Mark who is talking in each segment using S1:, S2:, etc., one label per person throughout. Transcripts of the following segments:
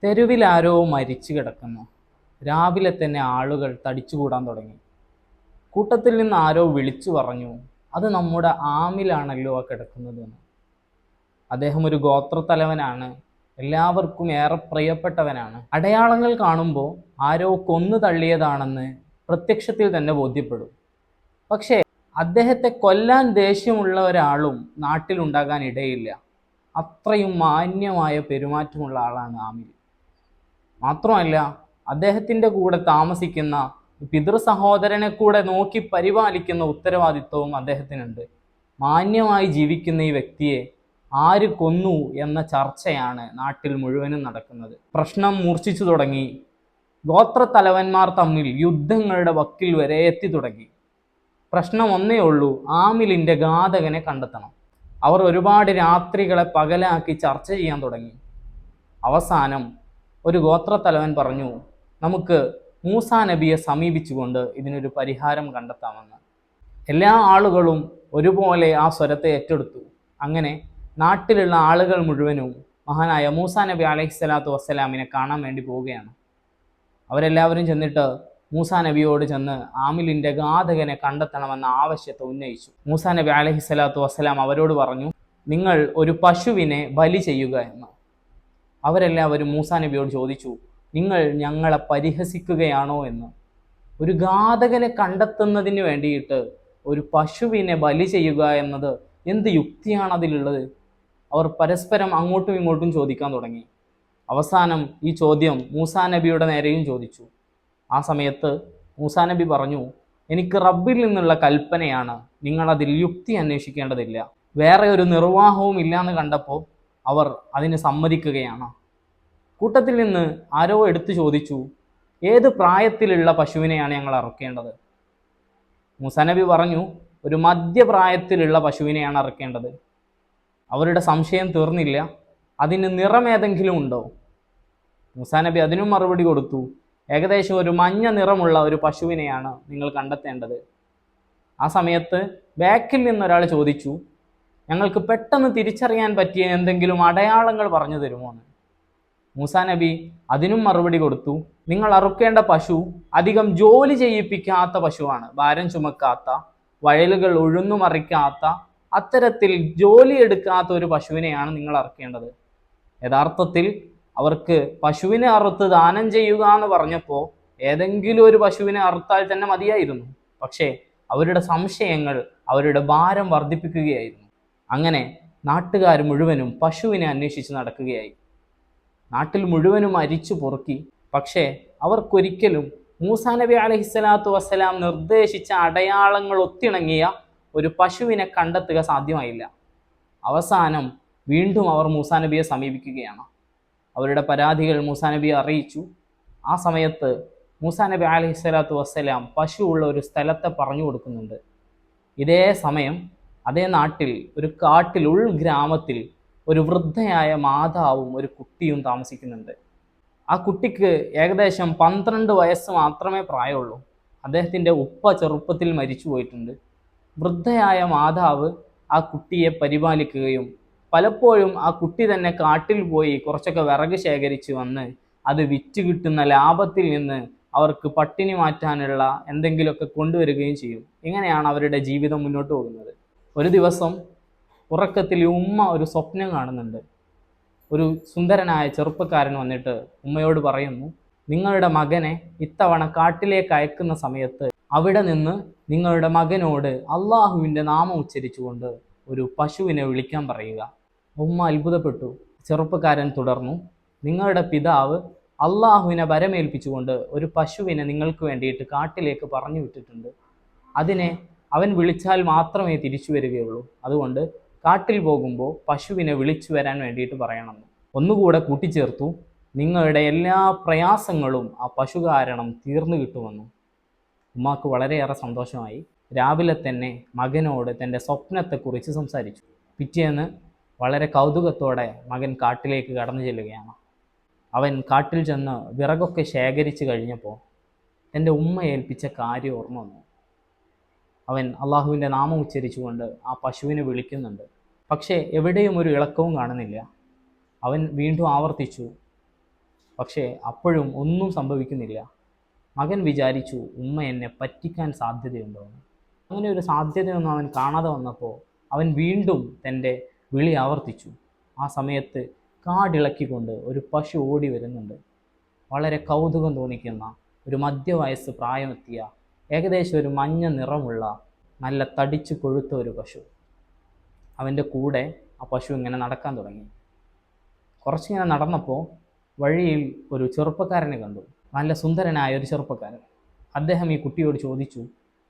S1: തെരുവിലാരോ മരിച്ചു കിടക്കുന്നു. രാവിലെ തന്നെ ആളുകൾ തടിച്ചുകൂടാൻ തുടങ്ങി. കൂട്ടത്തിൽ നിന്ന് ആരോ വിളിച്ചു പറഞ്ഞു, അത് നമ്മുടെ ആമിലാണല്ലോ ആ കിടക്കുന്നതെന്ന്. അദ്ദേഹം ഒരു ഗോത്രത്തലവനാണ്, എല്ലാവർക്കും ഏറെ പ്രിയപ്പെട്ടവനാണ്. അടയാളങ്ങൾ കാണുമ്പോൾ ആരോ കൊന്നു തള്ളിയതാണെന്ന് പ്രത്യക്ഷത്തിൽ തന്നെ ബോധ്യപ്പെടും. പക്ഷേ അദ്ദേഹത്തെ കൊല്ലാൻ ദേഷ്യമുള്ള ഒരാളും നാട്ടിലുണ്ടാകാൻ ഇടയില്ല. അത്രയും മാന്യമായ പെരുമാറ്റമുള്ള ആളാണ് ആമിൽ. മാത്രമല്ല, അദ്ദേഹത്തിൻ്റെ കൂടെ താമസിക്കുന്ന പിതൃ സഹോദരനെ കൂടെ നോക്കി പരിപാലിക്കുന്ന ഉത്തരവാദിത്വവും അദ്ദേഹത്തിനുണ്ട്. മാന്യമായി ജീവിക്കുന്ന ഈ വ്യക്തിയെ ആര് കൊന്നു എന്ന ചർച്ചയാണ് നാട്ടിൽ മുഴുവനും നടക്കുന്നത്. പ്രശ്നം മൂർച്ഛിച്ചു തുടങ്ങി. ഗോത്രത്തലവന്മാർ തമ്മിൽ യുദ്ധങ്ങളുടെ വക്കിൽ വരെ എത്തി തുടങ്ങി. പ്രശ്നം ഒന്നേ ഉള്ളൂ, ആമിലിൻ്റെ ഘാതകനെ കണ്ടെത്തണം. അവർ ഒരുപാട് രാത്രികളെ പകലാക്കി ചർച്ച ചെയ്യാൻ തുടങ്ങി. അവസാനം ഒരു ഗോത്രത്തലവൻ പറഞ്ഞു, നമുക്ക് മൂസാ നബിയെ സമീപിച്ചുകൊണ്ട് ഇതിനൊരു പരിഹാരം കണ്ടെത്താമെന്ന്. എല്ലാ ആളുകളും ഒരുപോലെ ആ സ്വരത്തെ ഏറ്റെടുത്തു. അങ്ങനെ നാട്ടിലുള്ള ആളുകൾ മുഴുവനും മഹാനായ മൂസാ നബി അലൈഹിസ്സലാത്തു വസ്സലാമിനെ കാണാൻ വേണ്ടി പോവുകയാണ്. അവരെല്ലാവരും ചെന്നിട്ട് മൂസാ നബിയോട് ചെന്ന് ആമിലിൻ്റെ ഘാതകനെ കണ്ടെത്തണമെന്ന ആവശ്യത്തെ ഉന്നയിച്ചു. മൂസാ നബി അലൈഹിസ്സലാത്തു വസ്സലാം അവരോട് പറഞ്ഞു, നിങ്ങൾ ഒരു പശുവിനെ ബലി ചെയ്യുക എന്ന്. അവരെല്ലാവരും മൂസാ നബിയോട് ചോദിച്ചു, നിങ്ങൾ ഞങ്ങളെ പരിഹസിക്കുകയാണോ എന്ന്. ഒരു ഘാതകനെ കണ്ടെത്തുന്നതിന് വേണ്ടിയിട്ട് ഒരു പശുവിനെ ബലി ചെയ്യുക എന്നത് എന്ത് യുക്തിയാണ് അതിലുള്ളത്? അവർ പരസ്പരം അങ്ങോട്ടും ഇങ്ങോട്ടും ചോദിക്കാൻ തുടങ്ങി. അവസാനം ഈ ചോദ്യം മൂസാ നബിയുടെ നേരെയും ചോദിച്ചു. ആ സമയത്ത് മൂസാ നബി പറഞ്ഞു, എനിക്ക് റബ്ബിൽ നിന്നുള്ള കൽപ്പനയാണ്, നിങ്ങളതിൽ യുക്തി അന്വേഷിക്കേണ്ടതില്ല. വേറെ ഒരു നിർവാഹവും ഇല്ലയെന്ന് കണ്ടപ്പോൾ അവർ അതിന് സമ്മതിക്കുകയാണ്. കൂട്ടത്തിൽ നിന്ന് ആരോ എടുത്തു ചോദിച്ചു, ഏത് പ്രായത്തിലുള്ള പശുവിനെയാണ് ഞങ്ങൾ അറുക്കേണ്ടത്? മൂസാ നബി പറഞ്ഞു, ഒരു മധ്യപ്രായത്തിലുള്ള പശുവിനെയാണ് അറുക്കേണ്ടത്. അവരുടെ സംശയം തീർന്നില്ല, അതിന് നിറമേതെങ്കിലും ഉണ്ടോ? മൂസാ നബി അതിനും മറുപടി കൊടുത്തു, ഏകദേശം ഒരു മഞ്ഞ നിറമുള്ള ഒരു പശുവിനെയാണ് നിങ്ങൾ കണ്ടെത്തേണ്ടത്. ആ സമയത്ത് ബാക്കിൽ നിന്നൊരാൾ ചോദിച്ചു, ഞങ്ങൾക്ക് പെട്ടെന്ന് തിരിച്ചറിയാൻ പറ്റിയ എന്തെങ്കിലും അടയാളങ്ങൾ പറഞ്ഞു തരുമോ എന്ന്. മൂസാ നബി അതിനും മറുപടി കൊടുത്തു, നിങ്ങൾ അറുക്കേണ്ട പശു അധികം ജോലി ചെയ്യിപ്പിക്കാത്ത പശുവാണ്. ഭാരം ചുമക്കാത്ത, വയലുകൾ ഉഴുന്നുമറിക്കാത്ത, അത്തരത്തിൽ ജോലി എടുക്കാത്ത ഒരു പശുവിനെയാണ് നിങ്ങൾ അറുക്കേണ്ടത്. യഥാർത്ഥത്തിൽ അവർക്ക് പശുവിനെ അറുത്ത് ദാനം ചെയ്യുക എന്ന് പറഞ്ഞപ്പോൾ ഏതെങ്കിലും ഒരു പശുവിനെ അറുത്താൽ തന്നെ മതിയായിരുന്നു. പക്ഷേ അവരുടെ സംശയങ്ങൾ അവരുടെ ഭാരം വർദ്ധിപ്പിക്കുകയായിരുന്നു. അങ്ങനെ നാട്ടുകാർ മുഴുവനും പശുവിനെ അന്വേഷിച്ച് നടക്കുകയായി. നാട്ടിൽ മുഴുവനും അരിച്ചു പൊറുക്കി. പക്ഷേ അവർക്കൊരിക്കലും മൂസാ നബി അലൈഹിസ്സലാത്തു വസ്സലാം നിർദ്ദേശിച്ച അടയാളങ്ങൾ ഒത്തിണങ്ങിയ ഒരു പശുവിനെ കണ്ടെത്തുക സാധ്യമായില്ല. അവസാനം വീണ്ടും അവർ മൂസാ നബിയെ സമീപിക്കുകയാണ്. അവരുടെ പരാതികൾ മൂസാ നബിയെ അറിയിച്ചു. ആ സമയത്ത് മൂസാ നബി അലൈഹിസ്സലാത്തു വസ്സലാം പശു ഉള്ള ഒരു സ്ഥലത്തെ പറഞ്ഞു കൊടുക്കുന്നുണ്ട്. ഇതേ സമയം അതേ നാട്ടിൽ ഒരു കാട്ടിൽ ഉൾഗ്രാമത്തിൽ ഒരു വൃദ്ധയായ മാതാവും ഒരു കുട്ടിയും താമസിക്കുന്നുണ്ട്. ആ കുട്ടിക്ക് ഏകദേശം 12 വയസ്സ് മാത്രമേ പ്രായമുള്ളൂ. അദ്ദേഹത്തിൻ്റെ ഉപ്പ ചെറുപ്പത്തിൽ മരിച്ചു പോയിട്ടുണ്ട്. വൃദ്ധയായ മാതാവ് ആ കുട്ടിയെ പരിപാലിക്കുകയും പലപ്പോഴും ആ കുട്ടി തന്നെ കാട്ടിൽ പോയി കുറച്ചൊക്കെ വിറക് ശേഖരിച്ച് വന്ന് അത് വിറ്റ് കിട്ടുന്ന ലാഭത്തിൽ നിന്ന് അവർക്ക് പട്ടിണി മാറ്റാനുള്ള എന്തെങ്കിലുമൊക്കെ കൊണ്ടുവരികയും ചെയ്യും. ഇങ്ങനെയാണ് അവരുടെ ജീവിതം മുന്നോട്ട് പോകുന്നത്. ഒരു ദിവസം ഉറക്കത്തിൽ ഉമ്മ ഒരു സ്വപ്നം കാണുന്നുണ്ട്. ഒരു സുന്ദരനായ ചെറുപ്പക്കാരൻ വന്നിട്ട് ഉമ്മയോട് പറയുന്നു, നിങ്ങളുടെ മകനെ ഇത്തവണ കാട്ടിലേക്ക് അയക്കുന്ന സമയത്ത് അവിടെ നിന്ന് നിങ്ങളുടെ മകനോട് അള്ളാഹുവിൻ്റെ നാമം ഉച്ചരിച്ചുകൊണ്ട് ഒരു പശുവിനെ വിളിക്കാൻ പറയുക. ഉമ്മ അത്ഭുതപ്പെട്ടു. ചെറുപ്പക്കാരൻ തുടർന്നു, നിങ്ങളുടെ പിതാവ് അള്ളാഹുവിനെ വരമേൽപ്പിച്ചുകൊണ്ട് ഒരു പശുവിനെ നിങ്ങൾക്ക് വേണ്ടിയിട്ട് കാട്ടിലേക്ക് പറഞ്ഞു വിട്ടിട്ടുണ്ട്. അതിനെ അവൻ വിളിച്ചാൽ മാത്രമേ തിരിച്ചു വരികയുള്ളൂ. അതുകൊണ്ട് കാട്ടിൽ പോകുമ്പോൾ പശുവിനെ വിളിച്ചു വരാൻ വേണ്ടിയിട്ട് പറയണമെന്ന്. ഒന്നുകൂടെ കൂട്ടിച്ചേർത്തു, നിങ്ങളുടെ എല്ലാ പ്രയാസങ്ങളും ആ പശു കാരണം തീർന്നു കിട്ടുമെന്നും. ഉമ്മാക്ക് വളരെയേറെ സന്തോഷമായി. രാവിലെ തന്നെ മകനോട് തൻ്റെ സ്വപ്നത്തെക്കുറിച്ച് സംസാരിച്ചു. പിറ്റേന്ന് വളരെ കൗതുകത്തോടെ മകൻ കാട്ടിലേക്ക് കടന്നു ചെല്ലുകയാണ്. അവൻ കാട്ടിൽ ചെന്ന് വിറകൊക്കെ ശേഖരിച്ച് കഴിഞ്ഞപ്പോൾ തൻ്റെ ഉമ്മ ഏൽപ്പിച്ച കാര്യം ഓർമ്മ വന്നു. അവൻ അള്ളാഹുവിൻ്റെ നാമം ഉച്ചരിച്ചുകൊണ്ട് ആ പശുവിനെ വിളിക്കുന്നുണ്ട്. പക്ഷേ എവിടെയും ഒരു ഇളക്കവും കാണുന്നില്ല. അവൻ വീണ്ടും ആവർത്തിച്ചു, പക്ഷേ അപ്പോഴും ഒന്നും സംഭവിക്കുന്നില്ല. മകൻ വിചാരിച്ചു ഉമ്മ എന്നെ പറ്റിക്കാൻ സാധ്യതയുണ്ടോ എന്ന്. അങ്ങനെ ഒരു സാധ്യതയൊന്നും അവൻ കാണാതെ വന്നപ്പോൾ അവൻ വീണ്ടും തൻ്റെ വിളി ആവർത്തിച്ചു. ആ സമയത്ത് കാടിളക്കിക്കൊണ്ട് ഒരു പശു ഓടി വരുന്നുണ്ട്. വളരെ കൗതുകം തോന്നിക്കുന്ന ഒരു മധ്യവയസ്സ് പ്രായമെത്തിയ, ഏകദേശം ഒരു മഞ്ഞ നിറമുള്ള, നല്ല തടിച്ചു കൊഴുത്ത ഒരു പശു. അവൻ്റെ കൂടെ ആ പശു ഇങ്ങനെ നടക്കാൻ തുടങ്ങി. കുറച്ചിങ്ങനെ നടന്നപ്പോൾ വഴിയിൽ ഒരു ചെറുപ്പക്കാരനെ കണ്ടു. നല്ല സുന്ദരനായ ഒരു ചെറുപ്പക്കാരൻ. അദ്ദേഹം ഈ കുട്ടിയോട് ചോദിച്ചു,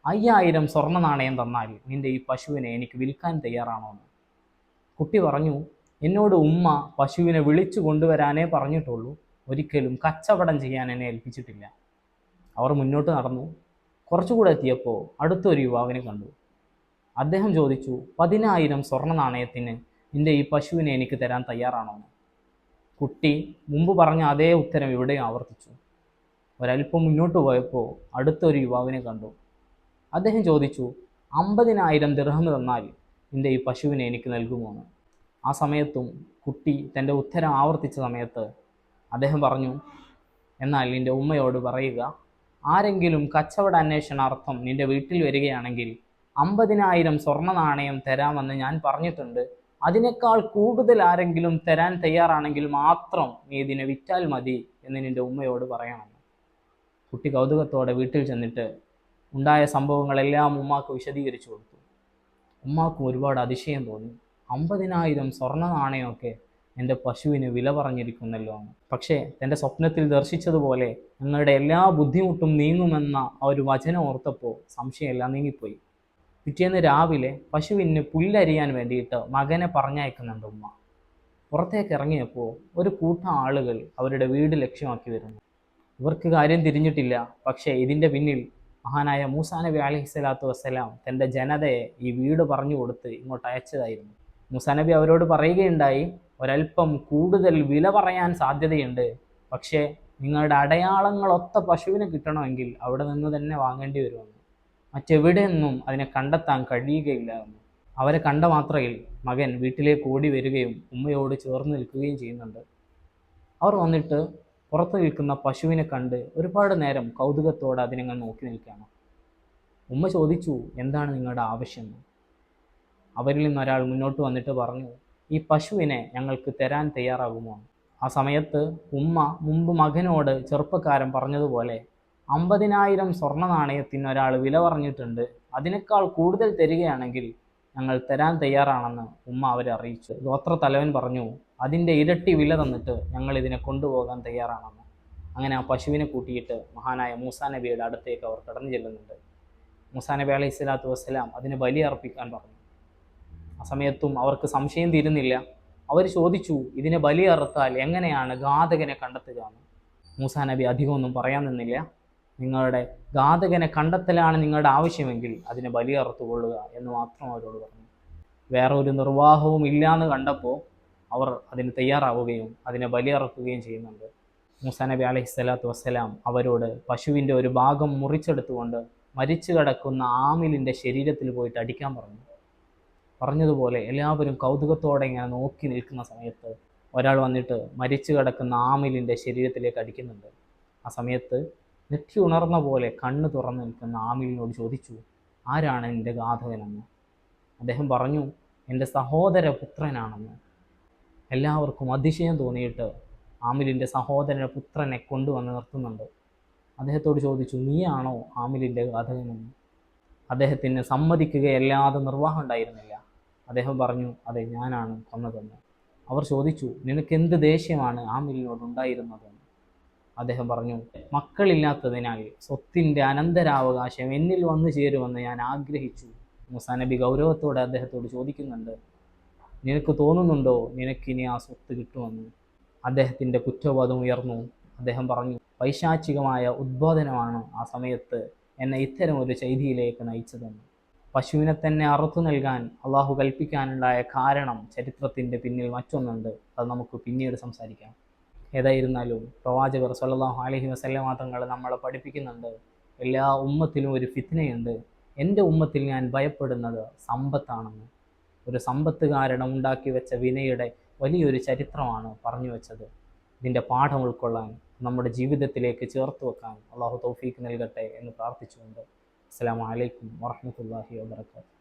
S1: 5000 സ്വർണ്ണ നാണയം തന്നാൽ നിന്റെ ഈ പശുവിനെ എനിക്ക് വിൽക്കാൻ തയ്യാറാണോ എന്ന്. കുട്ടി പറഞ്ഞു, എന്നോട് ഉമ്മ പശുവിനെ വിളിച്ചു കൊണ്ടുവരാനേ പറഞ്ഞിട്ടുള്ളൂ, ഒരിക്കലും കച്ചവടം ചെയ്യാൻ എന്നെ ഏൽപ്പിച്ചിട്ടില്ല. അവർ മുന്നോട്ട് നടന്നു. കുറച്ചുകൂടെ എത്തിയപ്പോൾ അടുത്തൊരു യുവാവിനെ കണ്ടു. അദ്ദേഹം ചോദിച്ചു, 10000 സ്വർണ്ണ നാണയത്തിന് നിന്റെ ഈ പശുവിനെ എനിക്ക് തരാൻ തയ്യാറാണോ എന്ന്. കുട്ടി മുമ്പ് പറഞ്ഞ അതേ ഉത്തരം ഇവിടെയും ആവർത്തിച്ചു. ഒരല്പം മുന്നോട്ട് പോയപ്പോൾ അടുത്തൊരു യുവാവിനെ കണ്ടു. അദ്ദേഹം ചോദിച്ചു, 50000 ദിർഹം തന്നാൽ നിന്റെ ഈ പശുവിനെ എനിക്ക് നൽകുമോ എന്ന്. ആ സമയത്തും കുട്ടി തൻ്റെ ഉത്തരം ആവർത്തിച്ച സമയത്ത് അദ്ദേഹം പറഞ്ഞു, എന്നാൽ നിന്റെ ഉമ്മയോട് പറയുക, ആരെങ്കിലും കച്ചവട അന്വേഷണാർത്ഥം നിന്റെ വീട്ടിൽ വരികയാണെങ്കിൽ 50000 സ്വർണ്ണ നാണയം തരാമെന്ന് ഞാൻ പറഞ്ഞിട്ടുണ്ട്. അതിനേക്കാൾ കൂടുതൽ ആരെങ്കിലും തരാൻ തയ്യാറാണെങ്കിൽ മാത്രം നീ ഇതിനെ വിറ്റാൽ മതി എന്ന് നിന്റെ ഉമ്മയോട് പറയണമെന്ന്. കുട്ടി കൗതുകത്തോടെ വീട്ടിൽ ചെന്നിട്ട് ഉണ്ടായ സംഭവങ്ങളെല്ലാം ഉമ്മാക്ക് വിശദീകരിച്ചു കൊടുത്തു. ഉമ്മാക്കും ഒരുപാട് അതിശയം തോന്നി. 50000 സ്വർണ്ണ നാണയമൊക്കെ എൻ്റെ പശുവിന് വില പറഞ്ഞിരിക്കുന്നല്ലോ എന്ന്. പക്ഷേ തൻ്റെ സ്വപ്നത്തിൽ ദർശിച്ചതുപോലെ ഞങ്ങളുടെ എല്ലാ ബുദ്ധിമുട്ടും നീങ്ങുമെന്ന ആ ഒരു വചനം ഓർത്തപ്പോൾ സംശയമെല്ലാം നീങ്ങിപ്പോയി. പിറ്റേന്ന് രാവിലെ പശുവിന് പുല്ലരിയാൻ വേണ്ടിയിട്ട് മകനെ പറഞ്ഞയക്കുന്നുണ്ട് ഉമ്മ. പുറത്തേക്ക് ഇറങ്ങിയപ്പോൾ ഒരു കൂട്ടം ആളുകൾ അവരുടെ വീട് ലക്ഷ്യമാക്കി വരുന്നു. ഇവർക്ക് കാര്യം തിരിഞ്ഞിട്ടില്ല. പക്ഷേ ഇതിൻ്റെ പിന്നിൽ മഹാനായ മൂസാ നബി അലൈഹിസ്സലാത്തു വസ്സലാം തൻ്റെ ജനതയെ ഈ വീട് പറഞ്ഞു കൊടുത്ത് ഇങ്ങോട്ട് അയച്ചതായിരുന്നു. മൂസാ നബി അവരോട് പറയുകയുണ്ടായി, ഒരല്പം കൂടുതൽ വില പറയാൻ സാധ്യതയുണ്ട്, പക്ഷേ നിങ്ങളുടെ അടയാളങ്ങളൊത്ത പശുവിനെ കിട്ടണമെങ്കിൽ അവിടെ നിന്ന് തന്നെ വാങ്ങേണ്ടി വരുമെന്ന്. മറ്റെവിടെയൊന്നും അതിനെ കണ്ടെത്താൻ കഴിയുകയില്ല എന്ന്. അവരെ കണ്ട മാത്രയിൽ മകൻ വീട്ടിലേക്ക് ഓടി വരികയും ഉമ്മയോട് ചേർന്ന് നിൽക്കുകയും ചെയ്യുന്നുണ്ട്. അവർ വന്നിട്ട് പുറത്ത് നിൽക്കുന്ന പശുവിനെ കണ്ട് ഒരുപാട് നേരം കൗതുകത്തോടെ അതിനെങ്ങൾ നോക്കി നിൽക്കുകയാണ്. ഉമ്മ ചോദിച്ചു, എന്താണ് നിങ്ങളുടെ ആവശ്യം? അവരിൽ നിന്നൊരാൾ മുന്നോട്ട് വന്നിട്ട് പറഞ്ഞു, ഈ പശുവിനെ ഞങ്ങൾക്ക് തരാൻ തയ്യാറാകുമോ? ആ സമയത്ത് ഉമ്മ മുമ്പ് മകനോട് ചെറുപ്പക്കാരൻ പറഞ്ഞതുപോലെ 50000 സ്വർണ്ണ നാണയത്തിന് ഒരാൾ വില പറഞ്ഞിട്ടുണ്ട്, അതിനേക്കാൾ കൂടുതൽ തരികയാണെങ്കിൽ ഞങ്ങൾ തരാൻ തയ്യാറാണെന്ന് ഉമ്മ അവരെ അറിയിച്ചു. ഗോത്ര തലവൻ പറഞ്ഞു, അതിൻ്റെ ഇരട്ടി വില തന്നിട്ട് ഞങ്ങൾ ഇതിനെ കൊണ്ടുപോകാൻ തയ്യാറാണെന്ന്. അങ്ങനെ ആ പശുവിനെ കൂട്ടിയിട്ട് മഹാനായ മൂസാ നബിയുടെ അടുത്തേക്ക് അവർ കടന്നു ചെല്ലുന്നുണ്ട്. മൂസാ നബി അലൈഹി സ്വലാത്തു വസ്സലാം അതിന് ബലി അർപ്പിക്കാൻ പറഞ്ഞു. ആ സമയത്തും അവർക്ക് സംശയം തീരുന്നില്ല. അവർ ചോദിച്ചു, ഇതിനെ ബലി അറുത്താൽ എങ്ങനെയാണ് ഘാതകനെ കണ്ടെത്തുക എന്ന്. മൂസാ നബി അധികമൊന്നും പറയാൻ നിന്നില്ല. നിങ്ങളുടെ ഘാതകനെ കണ്ടെത്തലാണ് നിങ്ങളുടെ ആവശ്യമെങ്കിൽ അതിനെ ബലി അറുത്തുകൊള്ളുക എന്ന് മാത്രം അവരോട് പറഞ്ഞു. വേറെ ഒരു നിർവാഹവും ഇല്ലയെന്ന് കണ്ടപ്പോൾ അവർ അതിന് തയ്യാറാവുകയും അതിനെ ബലി അറുക്കുകയും ചെയ്യുന്നുണ്ട്. മൂസാ നബി അലൈഹി സ്വലാത്തു വസ്സലാം അവരോട് പശുവിൻ്റെ ഒരു ഭാഗം മുറിച്ചെടുത്തുകൊണ്ട് മരിച്ചു കിടക്കുന്ന ആമിലിൻ്റെ ശരീരത്തിൽ പോയിട്ട് അടിക്കാൻ പറഞ്ഞു. പറഞ്ഞതുപോലെ എല്ലാവരും കൗതുകത്തോടെ ഇങ്ങനെ നോക്കി നിൽക്കുന്ന സമയത്ത് ഒരാൾ വന്നിട്ട് മരിച്ചു കിടക്കുന്ന ആമിലിൻ്റെ ശരീരത്തിലേക്ക് അടിക്കുന്നുണ്ട്. ആ സമയത്ത് നെറ്റി ഉണർന്ന പോലെ കണ്ണ് തുറന്നു നിൽക്കുന്ന ആമിലിനോട് ചോദിച്ചു, ആരാണ് എൻ്റെ ഘാതകനെന്ന്? അദ്ദേഹം പറഞ്ഞു, എൻ്റെ സഹോദര പുത്രനാണെന്ന്. എല്ലാവർക്കും അതിശയം തോന്നിയിട്ട് ആമിലിൻ്റെ സഹോദര പുത്രനെ കൊണ്ടുവന്ന് നിർത്തുന്നുണ്ട്. അദ്ദേഹത്തോട് ചോദിച്ചു, നീയാണോ ആമിലിൻ്റെ ഘാതകനെന്ന്? അദ്ദേഹത്തിന് സമ്മതിക്കുകയല്ലാതെ നിർവാഹം ഉണ്ടായിരുന്നില്ല. അദ്ദേഹം പറഞ്ഞു, അതെ, ഞാനാണ് കൊന്നതെന്ന്. അവർ ചോദിച്ചു, നിനക്ക് എന്ത് ദേഷ്യമാണ് ആമിലിനോട് ഉണ്ടായിരുന്നതെന്ന്? അദ്ദേഹം പറഞ്ഞു, മക്കളില്ലാത്തതിനാൽ സ്വത്തിൻ്റെ അനന്തരാവകാശം എന്നിൽ വന്നു ചേരുമെന്ന് ഞാൻ ആഗ്രഹിച്ചു. മൂസാ നബി ഗൗരവത്തോടെ അദ്ദേഹത്തോട് ചോദിക്കുന്നുണ്ട്, നിനക്ക് തോന്നുന്നുണ്ടോ നിനക്കിനി ആ സ്വത്ത് കിട്ടുമെന്ന്? അദ്ദേഹത്തിൻ്റെ കുറ്റബോധം ഉയർന്നു. അദ്ദേഹം പറഞ്ഞു, പൈശാചികമായ ഉദ്ബോധനമാണ് ആ സമയത്ത് എന്നെ ഇത്തരം ഒരു ചെയ്തിയിലേക്ക് നയിച്ചതെന്ന്. പശുവിനെ തന്നെ അറുത്തു നൽകാൻ അള്ളാഹു കൽപ്പിക്കാനുണ്ടായ കാരണം ചരിത്രത്തിൻ്റെ പിന്നിൽ മറ്റൊന്നുണ്ട്. അത് നമുക്ക് പിന്നീട് സംസാരിക്കാം. ഏതായിരുന്നാലും പ്രവാചകർ സ്വല്ലല്ലാഹു അലൈഹി വസല്ലമ തങ്ങൾ നമ്മളെ പഠിപ്പിക്കുന്നുണ്ട്, എല്ലാ ഉമ്മത്തിലും ഒരു ഫിത്നയുണ്ട്. എൻ്റെ ഉമ്മത്തിൽ ഞാൻ ഭയപ്പെടുന്നത് സമ്പത്താണെന്ന്. ഒരു സമ്പത്ത് കാരണം ഉണ്ടാക്കി വെച്ച വിനയുടെ വലിയൊരു ചരിത്രമാണ് പറഞ്ഞു വെച്ചത്. ഇതിൻ്റെ പാഠം ഉൾക്കൊള്ളാൻ നമ്മുടെ ജീവിതത്തിലേക്ക് ചേർത്ത് വെക്കാൻ അള്ളാഹു തൗഫീക്ക് നൽകട്ടെ എന്ന് പ്രാർത്ഥിച്ചുകൊണ്ട് അസ്സലാമു അലൈക്കും വറഹ്മത്തുള്ളാഹി വബറകാതുഹു.